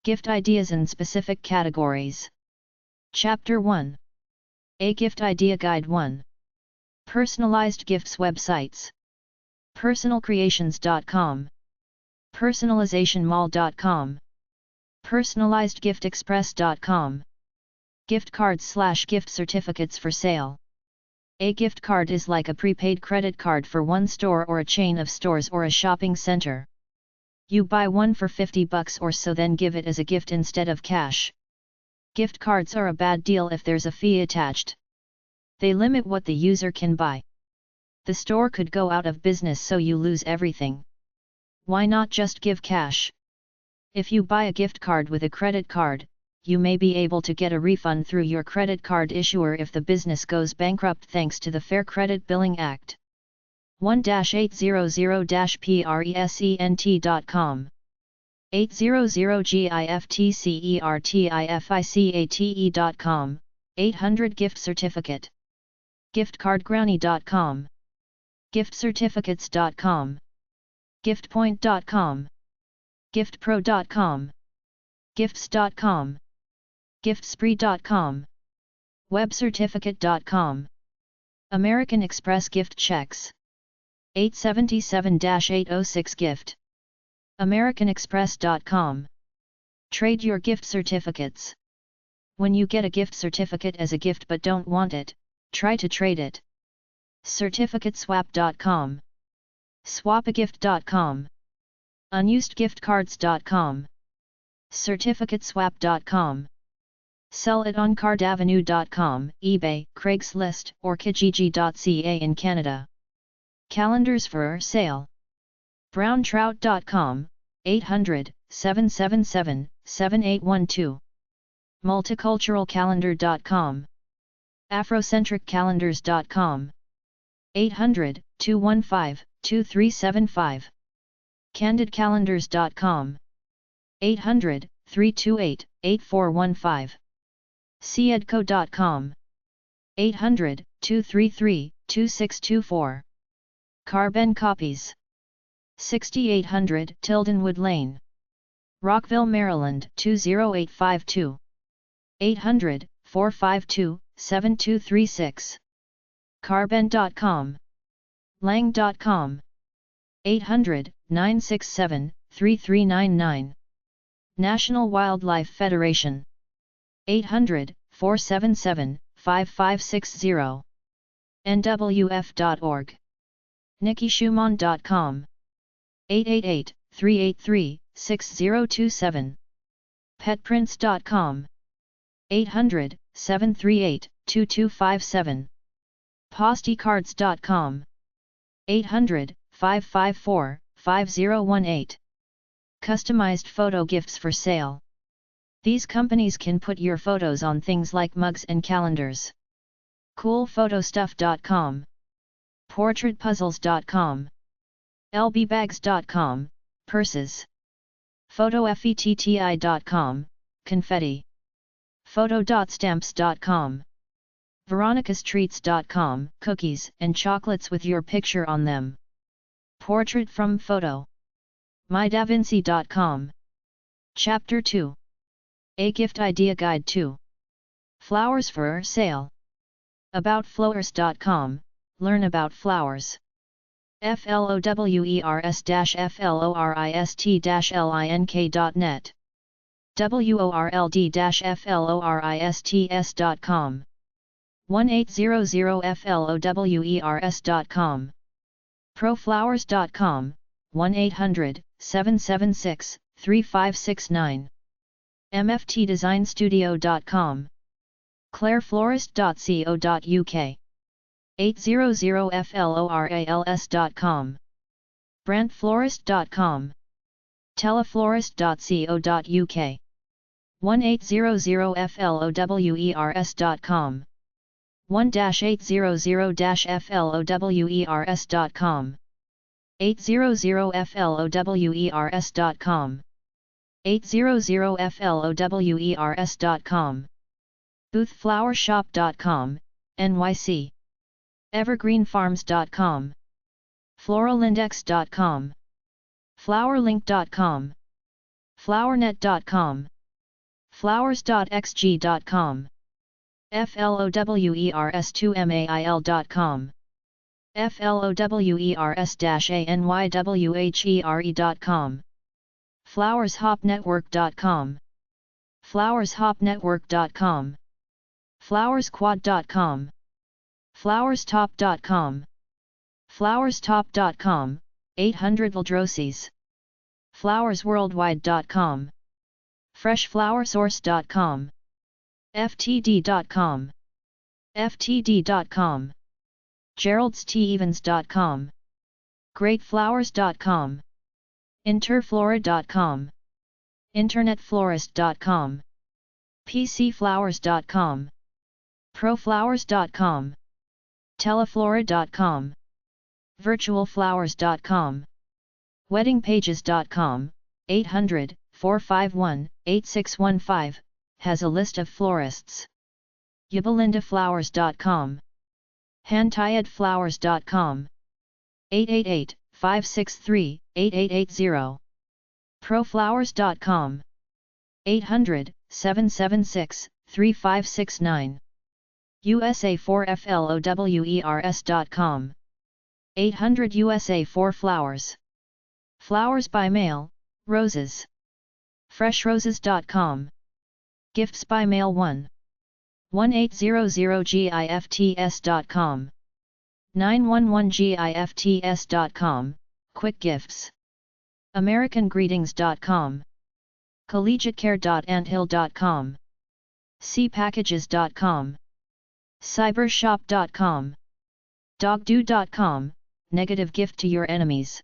Gift ideas and specific categories. Chapter 1. A Gift Idea Guide 1. Personalized gifts websites. Personalcreations.com. Personalizationmall.com. Personalizedgiftexpress.com. Gift cards/gift certificates for sale. A gift card is like a prepaid credit card for one store or a chain of stores or a shopping center. You buy one for $50 or so, then give it as a gift instead of cash. Gift cards are a bad deal if there's a fee attached. They limit what the user can buy. The store could go out of business, so you lose everything. Why not just give cash? If you buy a gift card with a credit card, you may be able to get a refund through your credit card issuer if the business goes bankrupt thanks to the Fair Credit Billing Act. 1-800-present.com. 800-giftcertificate.com, 800 gift certificate. giftcardgranny.com. giftcertificates.com. giftpoint.com. giftpro.com. gifts.com. giftspree.com. webcertificate.com. American Express gift checks. 877-806 gift. americanexpress.com. Trade your gift certificates. When you get a gift certificate as a gift but don't want it, try to trade it. certificateswap.com. swapagift.com. unusedgiftcards.com. certificateswap.com. Sell it on cardavenue.com, eBay, Craigslist, or kijiji.ca in Canada. Calendars for sale. browntrout.com, 800-777-7812. multiculturalcalendar.com. afrocentriccalendars.com. 800-215-2375. candidcalendars.com. 800-328-8415. cedco.com. 800-233-2624. Carbon copies. 6800 Tildenwood Lane, Rockville, Maryland 20852. 800-452-7236. Carbon.com. Lang.com. 800-967-3399. National Wildlife Federation. 800-477-5560. nwf.org. NikkiSchumann.com. 888-383-6027. Petprints.com. 800-738-2257. Postycards.com. 800-554-5018. Customized photo gifts for sale. These companies can put your photos on things like mugs and calendars. Coolphotostuff.com. Portraitpuzzles.com. lbbags.com, purses. Photofetti.com, confetti. Photo.stamps.com. veronicastreats.com, cookies and chocolates with your picture on them. Portrait from photo. mydavinci.com. Chapter 2. A Gift Idea Guide 2. Flowers for sale. Aboutflowers.com, learn about flowers. flowers-florist-link.net. world-florists.com. 1800flowers.com. proflowers.com, 1-800-776-3569. mftdesignstudio.com. claireflorist.co.uk. 800florals.com. brantflorist.com. teleflorist.co.uk. 1-800flowers.com. 1-800-flowers.com. 800flowers.com. 800flowers.com. boothflowershop.com, NYC. evergreenfarms.com. floralindex.com. flowerlink.com. flowernet.com, flowers.xg.com, flowers2mail.com, flowers-anywhere.com, flowershopnetwork.com, flowershopnetwork.com, flowersquad.com, flowerstop.com, flowerstop.com, 800 Valdroses, flowersworldwide.com, freshflowersource.com, ftd.com, ftd.com, geraldstevens.com, greatflowers.com, interflora.com, internetflorist.com, pcflowers.com, proflowers.com, teleflora.com, virtualflowers.com, weddingpages.com, 800-451-8615, has a list of florists. yabalindaflowers.com, hantayedflowers.com, 888-563-8880, proflowers.com, 800-776-3569, USA4flowers.com, 800 USA4 Flowers. Flowers by mail, roses. Freshroses.com. Gifts by mail 1800gifts.com, 911gifts.com, quick gifts. AmericanGreetings.com, collegiatecare.anthill.com, cpackages.com, cybershop.com, dogdo.com, negative gift to your enemies,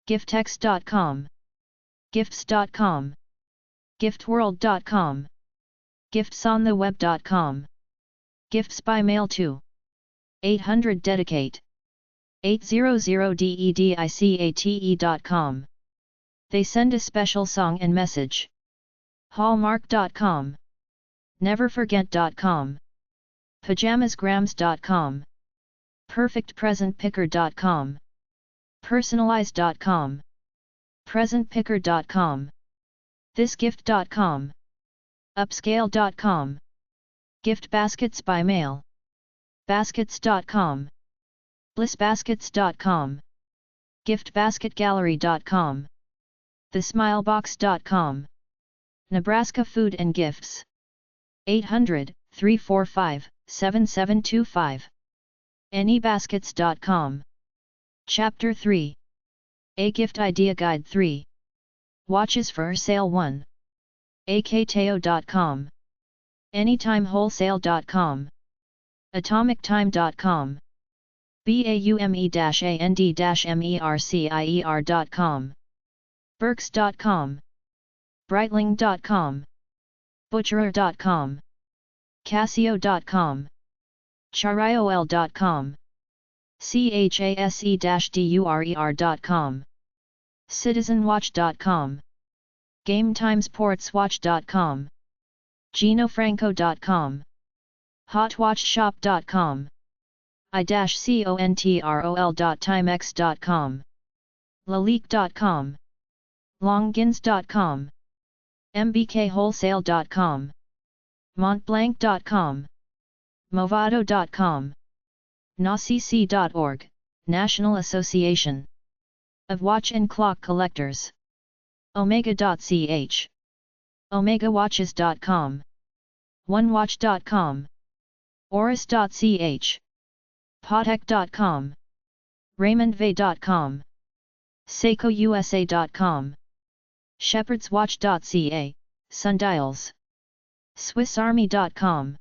giftex.com, gifts.com, giftworld.com, giftsontheweb.com, gifts by mail to 800 dedicate 800dedicate.com. They send a special song and message. Hallmark.com, neverforget.com, pajamasgrams.com, perfectpresentpicker.com, personalized.com, presentpicker.com, thisgift.com, upscale.com, gift baskets by mail, baskets.com, blissbaskets.com, giftbasketgallery.com, thesmilebox.com, Nebraska Food and Gifts, 800-345-7725, anybaskets.com. Chapter 3. A Gift Idea Guide 3. Watches for Sale 1. akteo.com, anytimewholesale.com, atomictime.com, baume-and-mercier.com, burks.com, breitling.com, butcherer.com, casio.com, chariol.com, chase-durer.com, citizenwatch.com, GameTimeSportsWatch.com, GinoFranco.com, HotWatchShop.com, i-control.timex.com, laleek.com, longins.com, mbkwholesale.com, montblanc.com, movado.com, nacc.org, National Association of Watch and Clock Collectors, omega.ch, omegawatches.com, onewatch.com, oris.ch, potek.com, raymondvey.com, seikousa.com, shepherdswatch.ca, sundials, swissarmy.com,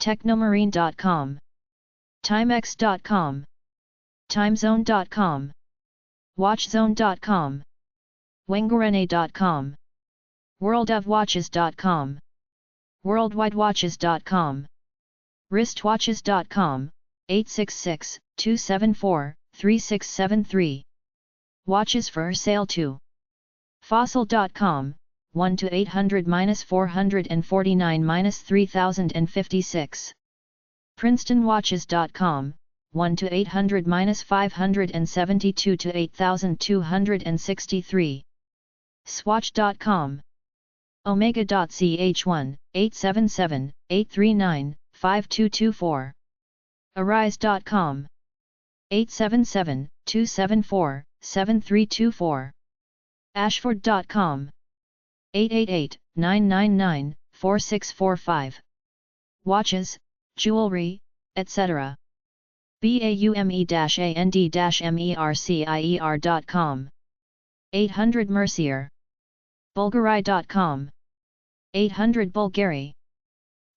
technomarine.com, timex.com, timezone.com, watchzone.com, wengarene.com, worldofwatches.com, worldwidewatches.com, wristwatches.com, 866-274-3673. Watches for sale 2. Fossil.com, 1 to 800-449-3056. PrincetonWatches.com, 1 to 800-572 to 8263. Swatch.com. Omega.ch1, 877-839-5224. Arise.com. 877-274-7324. Ashford.com. 888-999-4645. Watches, jewelry, etc. BAUME-AND-MERCIER.com. 800 Mercier. Bulgari.com. 800 Bulgari.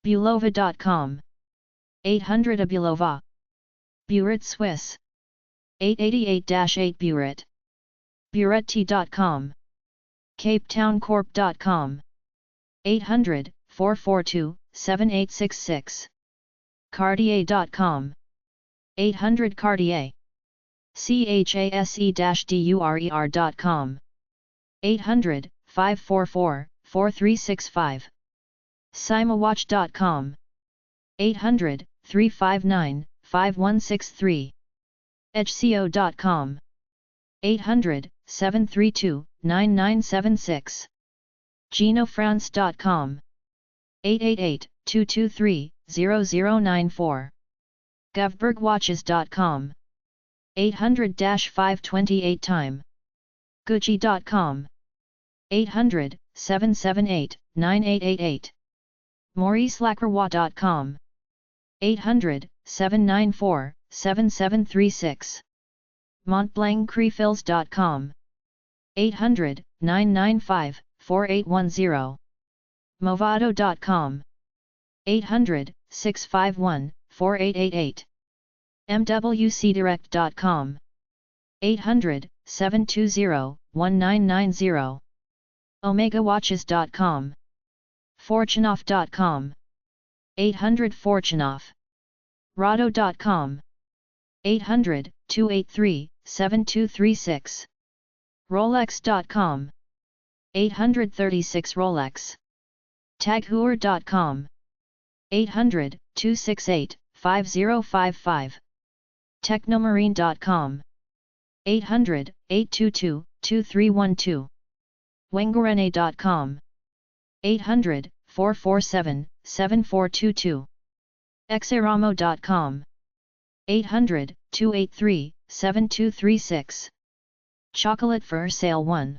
Bulova.com. 800 Abulova. Buret Swiss. 888-8 Buret. Buretti.com. CapeTownCorp.com. 800-442-7866. Cartier.com. 800 Cartier. CHASE-DURER.com. 800-544-4365. Simawatch.com. 800-359-5163. EdgeCO.com. 800-732-9976. GenoFrance.com. 888-223-0094. GovBergWatches.com. 800-528 time. Gucci.com. 800-778-9888. MauriceLacroix.com. 800-794-7736. MontBlancRefills.com. 800-995-4810. Movado.com. 800-651-4888. MWCDirect.com. 800-720-1990. OmegaWatches.com. Fortunoff.com. 800 Fortunoff. Rado.com. 800-283-7236. Rolex.com. 836 Rolex. Taghoor.com. 800-268-5055. Technomarine.com. 800-822-2312. Wengarene.com. 800-447-7422. Exeramo.com. 800-283-7236. Chocolate for Sale 1.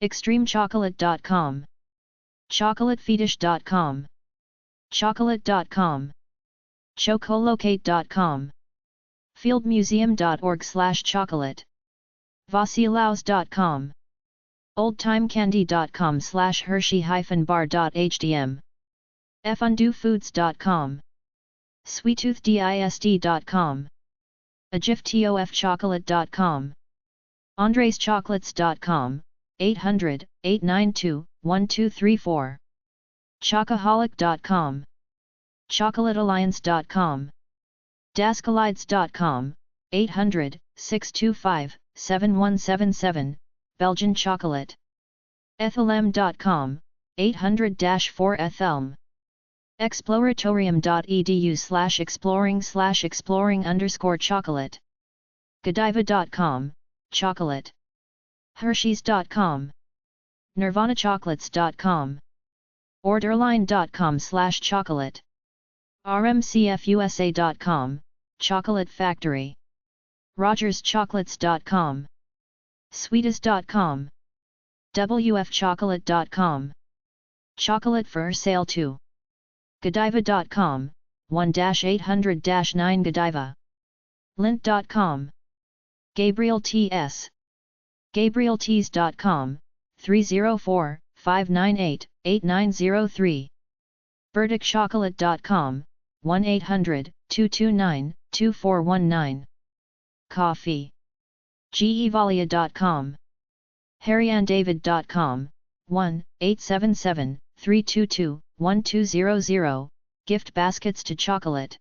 ExtremeChocolate.com. ChocolateFetish.com. Chocolate.com. Chocolocate.com. FieldMuseum.org/chocolate. Vasilaus.com. OldTimeCandy.com/Hershey-bar.hdm. FUndoFoods.com. SweetToothDisd.com. AGIFTOFChocolate.com. AndresChocolates.com. 800-892-1234. Chocoholic.com. ChocolateAlliance.com. Daskalides.com. 800-625-7177. Belgian chocolate. Ethelm.com. 800-4ethelm. Exploratorium.edu/exploring/chocolate. Godiva.com. Chocolate. Hershey's.com. Nirvanachocolates.com. Orderline.com/chocolate. RMCFUSA.com. Chocolate Factory. RogersChocolates.com. Sweetas.com. WFChocolate.com. Chocolate for Sale 2. Godiva.com. 1-800-9 Godiva. Lint.com. Gabriel T.S. GabrielTees.com. 304-598-8903. BurdicChocolate.com. 1-800-229-2419. Coffee. gevalia.com. harryanddavid.com. 1-877-322-1200. Gift baskets to chocolate.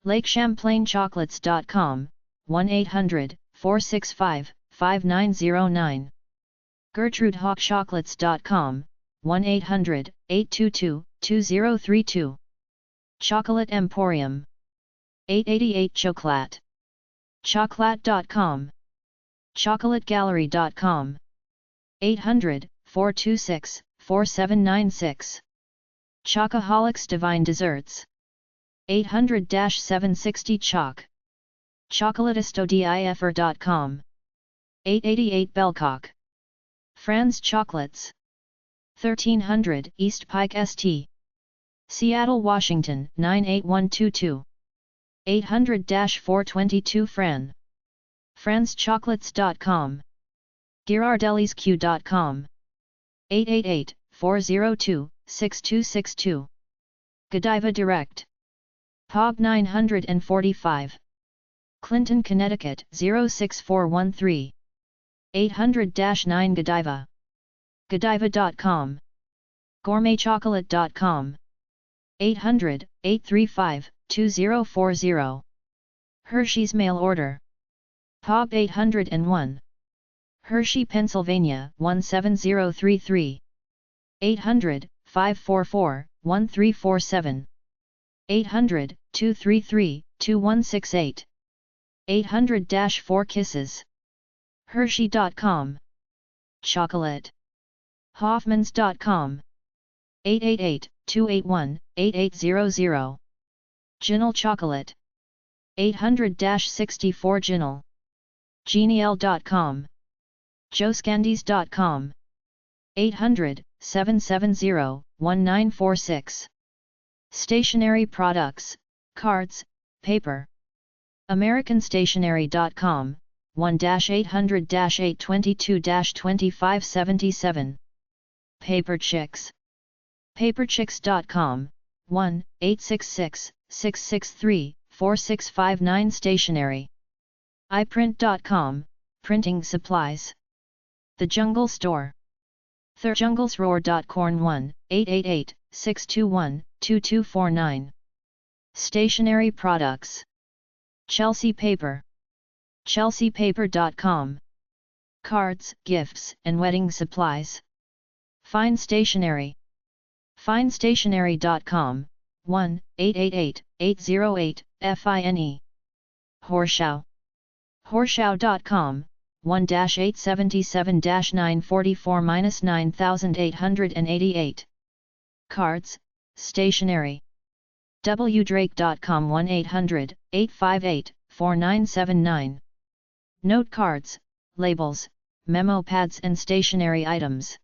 LakeChamplainChocolates.com. 1-800-465-5909. GertrudeHawkChocolates.com. 1-800-822-2032. Chocolate Emporium. 888 Chocolat. Chocolat.com. ChocolateGallery.com. 800-426-5433. 4796. Chocoholics Divine Desserts. 800-760 Choc. Chocolatistodifr.com. 888 Bellcock. Franz Chocolates. 1300 East Pike St. Seattle, Washington 98122. 800-422 Fran. FranzChocolates.com. GirardellisQ.com. 888-402-6262. Godiva Direct. POB 945. Clinton, Connecticut 06413. 800-9 Godiva. Godiva.com. GourmetChocolate.com. 800-835-2040. Hershey's Mail Order. POB 801. Hershey, Pennsylvania 17033. 800-544-1347. 800-233-2168. 800-4 Kisses. Hershey.com. Chocolate. Hoffmans.com. 888-281-8800. Ginal Chocolate. 800-64 Ginal. Genial.com. Joscandies.com. 800-770-1946. Stationery Products, Cards, Paper. AmericanStationery.com, 1-800-822-2577. Paper Chicks. Paperchicks.com, 1-866-663-4659. Stationery. iPrint.com, Printing Supplies. The Jungle Store. TheJunglesRoar.corn 1-888-621-2249. Stationery Products. Chelsea Paper. chelseapaper.com. Cards, gifts, and wedding supplies. Fine Stationery. FineStationery.com, 1-888-808-FINE. Horseshoe. Horseshoe.com, 1-877-944-9888. Cards, Stationery. wdrake.com, 1-800-858-4979. Note cards, labels, memo pads and stationery items.